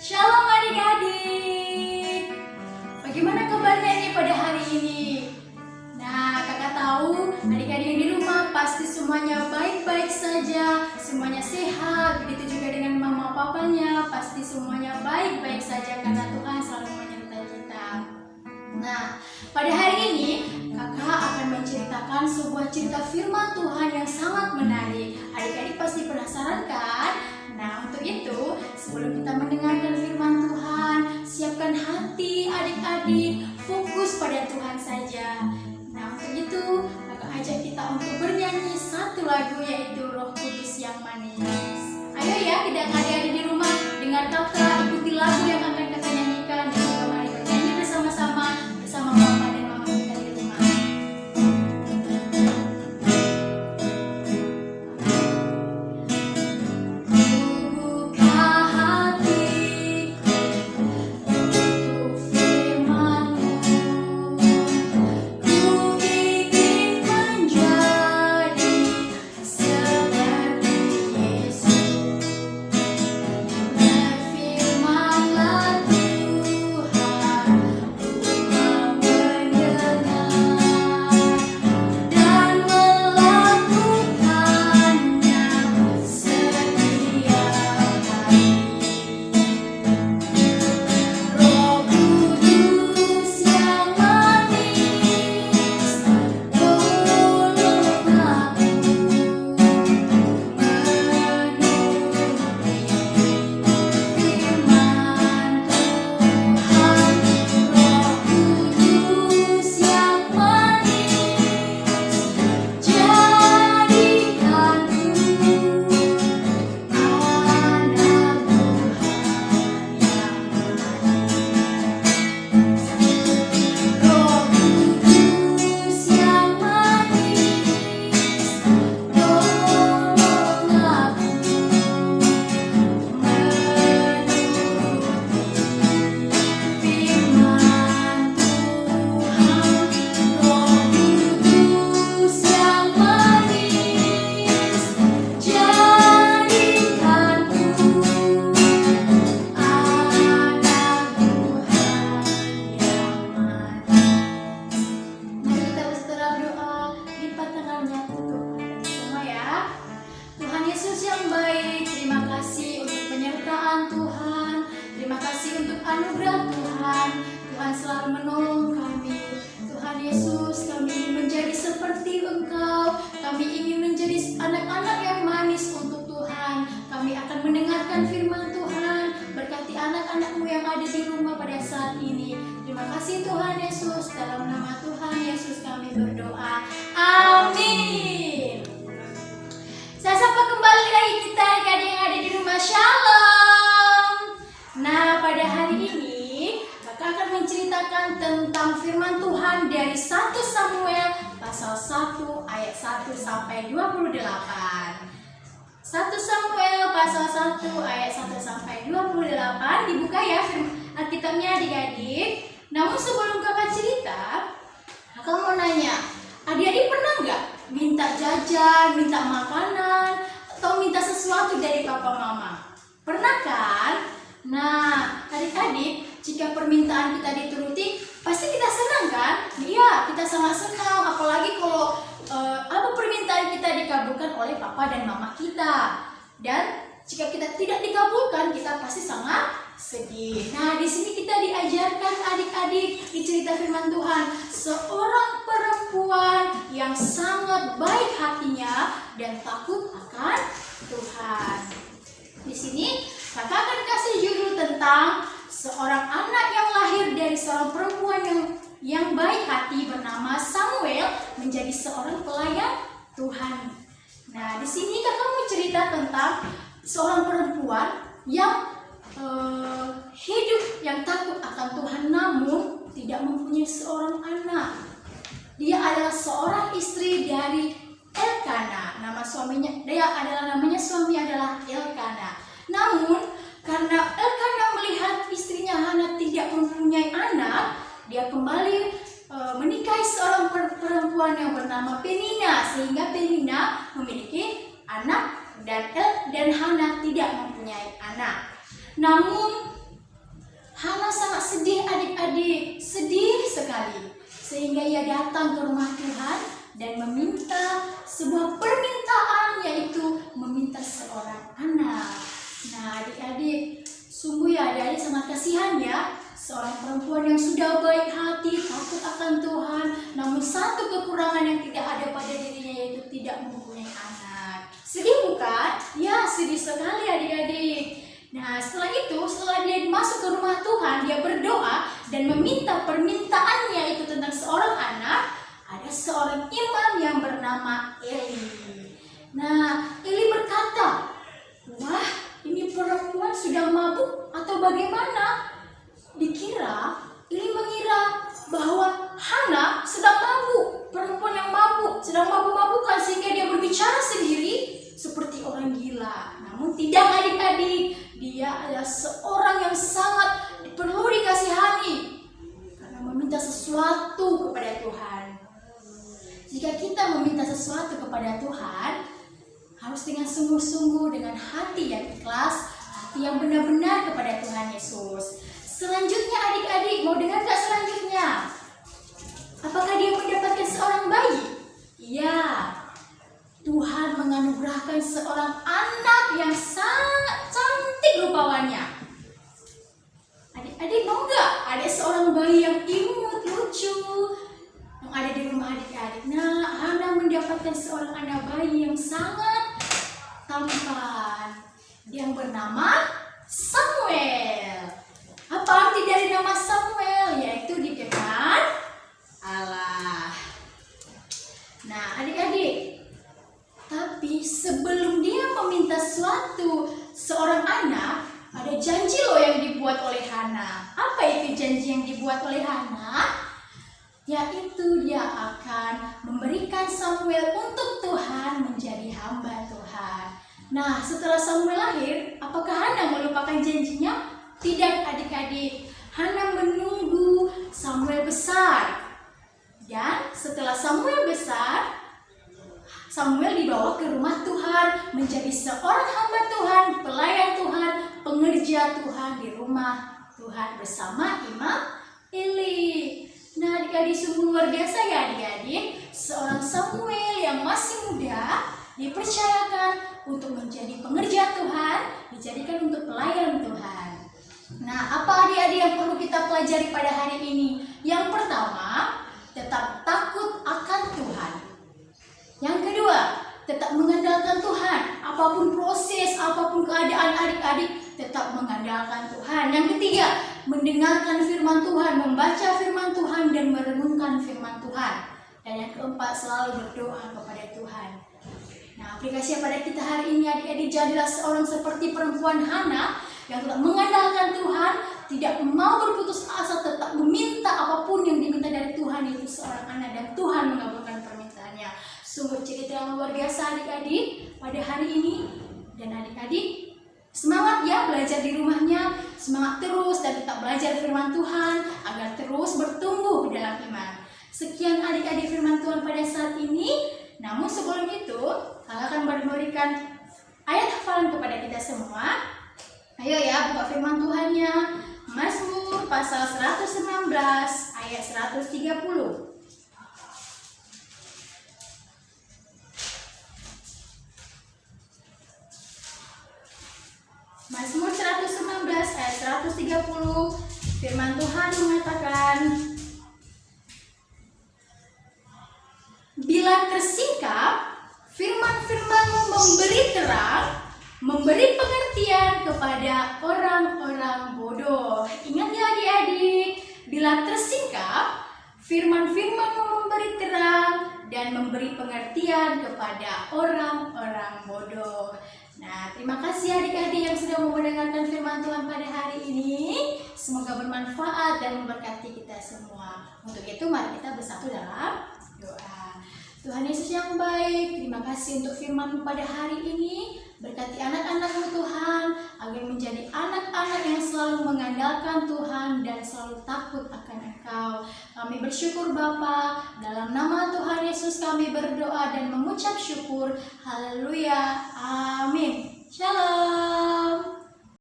Shalom adik-adik. Bagaimana kabarnya nih pada hari ini? Nah, kakak tahu adik-adik yang di rumah pasti semuanya baik-baik saja, semuanya sehat. Begitu juga dengan mama papanya, pasti semuanya baik-baik saja karena Tuhan selalu menyertai kita. Nah, pada hari ini kakak akan menceritakan sebuah cerita firman Tuhan yang sangat menarik. Adik-adik pasti penasaran kan? Nah, untuk itu sebelum kita mendengarkan firman Tuhan, siapkan hati adik-adik, fokus pada Tuhan saja. Nah, untuk itu kakak ajak kita untuk bernyanyi satu lagu, yaitu Roh Kudus yang Manis. Ayo ya, kita adik-adik di rumah dengar kakak, ikuti lagu yang akan kakak nyanyikan, dan juga mari bernyanyi bersama-sama bersama mama dan mama kita di rumah. Buka hati untuk firman-Mu, ku ingin menjadi seperti Yesus. Berfirman-Lah Tuhan, ku mau mendengar dan melakukannya setiap hari. Roh Kudus yang manis, tolong aku menuruti firman Tuhan. Roh Kudus yang manis, jadikan ku anak Tuhan yang Roh Kudus yang manis, tolong aku menuruti firman Tuhan. Roh Kudus yang manis, jadikan ku anak Tuhan yang manis. Mari kita berseteru berdoa, lipat tangannya tutup mata semua ya. Tuhan Yesus yang baik, terima kasih untuk penyertaan Tuhan, terima kasih untuk anugerah Tuhan. Tuhan selalu menolong kami. Tuhan Yesus, kami ingin menjadi seperti Engkau, kami ingin menjadi anak-anak yang manis untuk Tuhan. Kami akan mendengarkan firman Tuhan, berkati anak-anak-Mu yang ada di rumah pada saat ini. Terima kasih Tuhan Yesus, dalam nama Tuhan Yesus kami berdoa. Amin. Saya sapa kembali lagi kita adik-adik yang ada di rumah. Shalom. Nah, pada hari ini kakak akan menceritakan tentang firman Tuhan dari 1 Samuel pasal 1 ayat 1 sampai 28. 1 Samuel pasal 1 ayat 1 sampai 28. Dibuka ya Alkitabnya adik-adik. Namun sebelum kakak cerita, kakak mau nanya, adik-adik pernah nggak minta jajan, minta makanan, atau minta sesuatu dari papa mama? Pernah kan? Nah, adik-adik, jika permintaan kita dituruti, pasti kita senang kan? Iya, kita sangat senang, apalagi kalau apa permintaan kita dikabulkan oleh papa dan mama kita. Dan jika kita tidak dikabulkan, kita pasti sangat sedih. Nah, di sini kita diajarkan adik-adik di cerita firman Tuhan, seorang perempuan yang sangat baik hatinya dan takut akan Tuhan. Di sini kakak akan kasih judul tentang seorang anak yang lahir dari seorang perempuan yang baik hati bernama Samuel menjadi seorang pelayan Tuhan. Nah, di sini kakak mau cerita tentang seorang perempuan yang hidup yang takut akan Tuhan, namun tidak mempunyai seorang anak. Dia adalah seorang istri dari Elkana. Nama suaminya, namanya suami adalah Elkana. Namun karena Elkana melihat istrinya Hana tidak mempunyai anak, dia kembali menikahi seorang perempuan yang bernama Penina, sehingga Penina memiliki anak dan Hana tidak mempunyai anak. Namun Hana sangat sedih adik-adik, sedih sekali. Sehingga ia datang ke rumah Tuhan dan meminta sebuah permintaan, yaitu meminta seorang anak. Nah adik-adik, sungguh ya adik-adik sangat kasihan ya. Seorang perempuan yang sudah baik hati, takut akan Tuhan, namun satu kekurangan yang tidak ada pada dirinya, yaitu tidak mempunyai anak. Sedih bukan? Ya, sedih sekali adik-adik. Nah setelah itu, setelah dia masuk ke rumah Tuhan, dia berdoa dan meminta permintaannya itu tentang seorang anak. Ada seorang imam yang bernama Eli. Nah Eli berkata, wah, ini perempuan sudah mabuk atau bagaimana? Eli mengira bahwa Hana sedang mabuk, perempuan yang mabuk, sedang mabuk-mabukan, sehingga dia berbicara sendiri seperti orang gila. Namun tidak adik-adik, dia adalah seorang yang sangat perlu dikasihani karena meminta sesuatu kepada Tuhan. Jika kita meminta sesuatu kepada Tuhan, harus dengan sungguh-sungguh, dengan hati yang ikhlas, hati yang benar-benar kepada Tuhan Yesus. Selanjutnya adik-adik, mau dengar gak selanjutnya? Apakah dia mendapatkan seorang bayi? Iya, Tuhan menganugerahkan seorang anak yang sangat cantik rupawannya. Adik-adik mau gak ada seorang bayi yang imut, lucu, yang ada di rumah adik-adik? Nah, Hana mendapatkan seorang anak bayi yang sangat tampan, yang bernama Samuel. Apa arti dari nama Samuel? Yaitu dikenal Allah. Nah adik-adik, tapi sebelum dia meminta seorang anak, ada janji loh yang dibuat oleh Hana. Apa itu janji yang dibuat oleh Hana? Yaitu dia akan memberikan Samuel untuk Tuhan menjadi hamba Tuhan. Nah setelah Samuel lahir, apakah Hana melupakan janjinya? Tidak adik-adik, Hana menunggu Samuel besar. Dan setelah Samuel besar, Samuel dibawa ke rumah Tuhan, menjadi seorang hamba Tuhan, pelayan Tuhan, pengerja Tuhan di rumah Tuhan bersama Imam Eli. Nah adik-adik, sungguh luar biasa ya adik-adik. Seorang Samuel yang masih muda dipercayakan untuk menjadi pengerja Tuhan, dijadikan untuk pelayan Tuhan. Nah, apa adik-adik yang perlu kita pelajari pada hari ini? Yang pertama, tetap takut akan Tuhan. Yang kedua, tetap mengandalkan Tuhan. Apapun proses, apapun keadaan adik-adik, tetap mengandalkan Tuhan. Yang ketiga, mendengarkan firman Tuhan, membaca firman Tuhan, dan merenungkan firman Tuhan. Dan yang keempat, selalu berdoa kepada Tuhan. Nah, aplikasi pada kita hari ini adik-adik, jadilah seorang seperti perempuan Hana yang tetap mengandalkan Tuhan, tidak mau berputus asa, tetap meminta apapun yang diminta dari Tuhan, yaitu seorang anak, dan Tuhan mengabulkan permintaannya. Sungguh cerita yang luar biasa adik-adik pada hari ini. Dan adik-adik semangat ya belajar di rumahnya, semangat terus dan tetap belajar firman Tuhan agar terus bertumbuh dalam iman. Sekian adik-adik firman Tuhan pada saat ini. Namun sebelum itu, kakak akan memberikan ayat hafalan kepada kita semua. Ayo ya, buka firman Tuhannya. Mazmur pasal 119 ayat 130. Mazmur 119 ayat 130. Firman Tuhan mengatakan, bila tersingkap, firman-firman-Mu memberi terang, memberi pengertian kepada orang-orang bodoh. Ingat ya adik-adik, bila tersingkap, firman-firman-Mu memberi terang dan memberi pengertian kepada orang-orang bodoh. Nah, terima kasih adik-adik yang sudah mau mendengarkan firman Tuhan pada hari ini. Semoga bermanfaat dan memberkati kita semua. Untuk itu mari kita bersatu dalam doa. Tuhan Yesus yang baik, terima kasih untuk firman-Mu pada hari ini. Berkati anak-anak-Mu Tuhan, agar menjadi anak-anak yang selalu mengandalkan Tuhan dan selalu takut akan Engkau. Kami bersyukur Bapa, dalam nama Tuhan Yesus kami berdoa dan mengucap syukur. Haleluya, amin. Shalom.